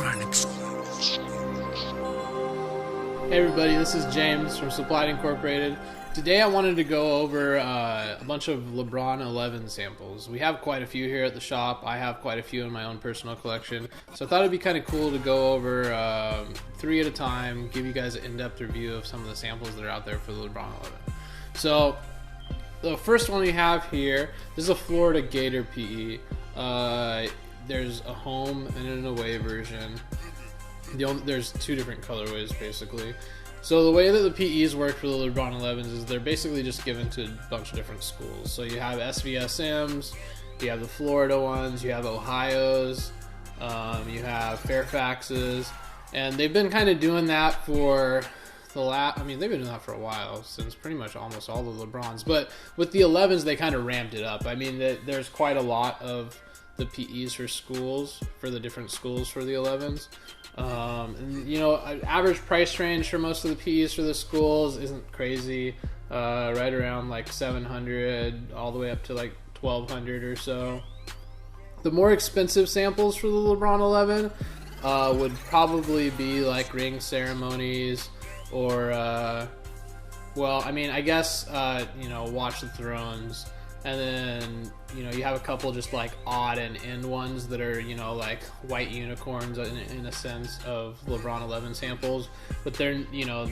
Hey everybody, this is James from Supplied Incorporated. Today I wanted to go over a bunch of LeBron 11 samples. We have quite a few here at the shop. I have quite a few in my own personal collection. So I thought it'd be kind of cool to go over 3 at a time, give you guys an in-depth review of some of the samples that are out there for the LeBron 11. So the first one we have here, this is a Florida Gator PE. There's a home and an away version. There's 2 different colorways basically. So the way that the PEs work for the LeBron 11s is they're basically just given to a bunch of different schools. So you have SVSMs, you have the Florida ones, you have Ohio's, you have Fairfax's, and they've been kind of doing that for they've been doing that for a while, since pretty much almost all the LeBrons. But with the 11s, they kind of ramped it up. I mean, there's quite a lot of the PEs for schools, for the different schools for the 11s. And you know, average price range for most of the PEs for the schools isn't crazy, right around like $700 all the way up to like $1,200 or so. The more expensive samples for the LeBron 11 would probably be like ring ceremonies or well, I mean, I guess you know, Watch the Thrones. And then, you know, you have a couple just like odd and end ones that are, you know, like white unicorns in a sense of LeBron 11 samples. But they're, you know,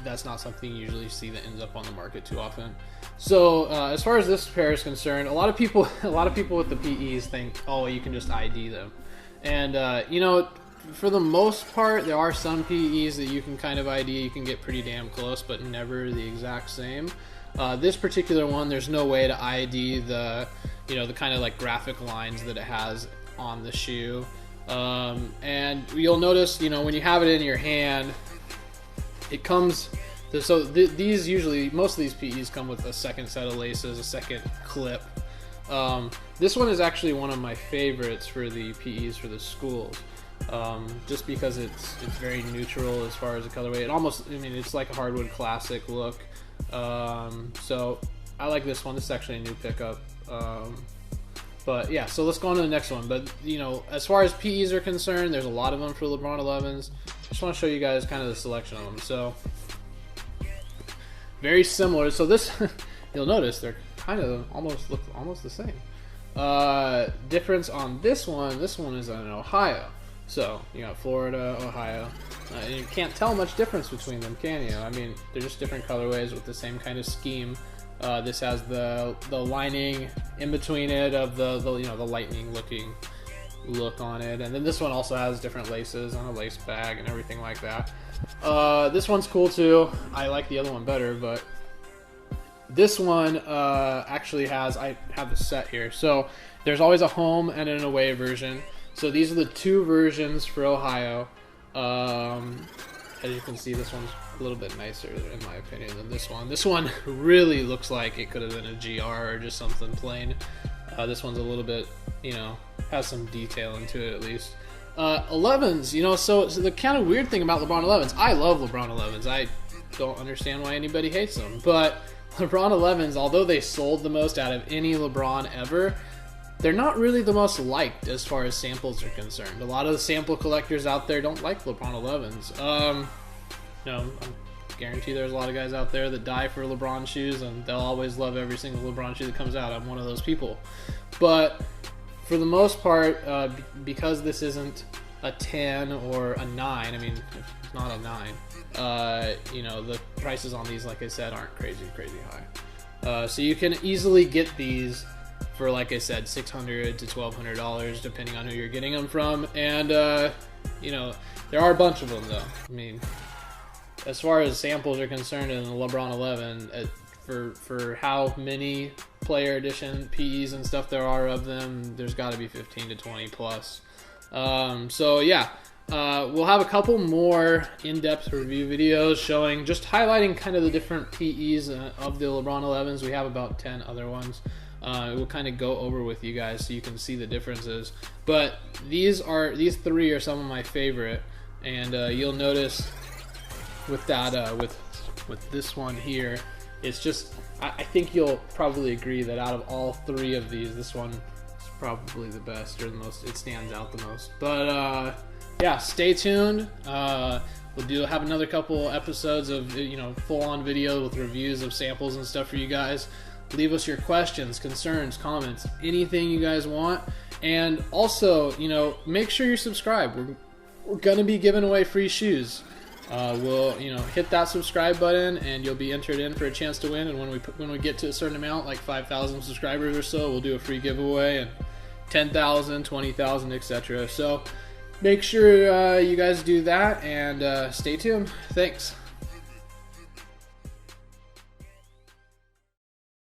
that's not something you usually see that ends up on the market too often. So as far as this pair is concerned, a lot of people with the PEs think, oh, you can just ID them. And, you know, for the most part, there are some PEs that you can kind of ID. You can get pretty damn close, but never the exact same. This particular one, there's no way to ID the, you know, the kind of like graphic lines that it has on the shoe. And you'll notice, you know, when you have it in your hand, it comes, so these usually, most of these PEs come with a second set of laces, a second clip. This one is actually one of my favorites for the PEs for the schools. Just because it's very neutral as far as the colorway. It almost, I mean, it's like a hardwood classic look. So I like this one. This is actually a new pickup. But yeah, so let's go on to the next one. But you know, as far as PEs are concerned, there's a lot of them for LeBron 11s. Just want to show you guys kind of the selection of them. So very similar. So this, you'll notice they're kind of look almost the same. Difference on this one is in Ohio. So you got Florida, Ohio, and you can't tell much difference between them, can you? I mean, they're just different colorways with the same kind of scheme. This has the lining in between it of the you know, the lightning looking look on it, and then this one also has different laces on a lace bag and everything like that. This one's cool too. I like the other one better, but this one actually has, I have the set here. So there's always a home and an away version. So these are the 2 versions for Ohio. As you can see, this one's a little bit nicer, in my opinion, than this one. This one really looks like it could have been a GR or just something plain. This one's a little bit, you know, has some detail into it at least. 11s, you know, so the kind of weird thing about LeBron 11s, I love LeBron 11s. I don't understand why anybody hates them. But LeBron 11s, although they sold the most out of any LeBron ever, they're not really the most liked as far as samples are concerned. A lot of the sample collectors out there don't like LeBron 11s. No, I guarantee there's a lot of guys out there that die for LeBron shoes, and they'll always love every single LeBron shoe that comes out. I'm one of those people. But for the most part, because this isn't a 10 or a 9, I mean, it's not a 9, you know, the prices on these, like I said, aren't crazy high. So you can easily get these for, like I said, $600 to $1,200 depending on who you're getting them from. And you know, there are a bunch of them though. I mean, as far as samples are concerned in the LeBron 11, for how many player edition PEs and stuff there are of them, there's got to be 15 to 20 plus. So yeah, we'll have a couple more in-depth review videos showing, just highlighting kind of the different PEs of the LeBron 11s. We have about 10 other ones. We'll kind of go over with you guys so you can see the differences. But these 3 are some of my favorite, and you'll notice with that with this one here, it's just, I think you'll probably agree that out of all 3 of these, this one is probably the best, or the most, it stands out the most. But yeah, stay tuned. We'll have another couple episodes of full-on video with reviews of samples and stuff for you guys. Leave us your questions, concerns, comments, anything you guys want. And also, make sure you're subscribed. We're gonna be giving away free shoes. We'll hit that subscribe button and you'll be entered in for a chance to win. And when we get to a certain amount, like 5,000 subscribers or so, we'll do a free giveaway, and 10,000, 20,000, etc. So make sure you guys do that, and stay tuned. Thanks.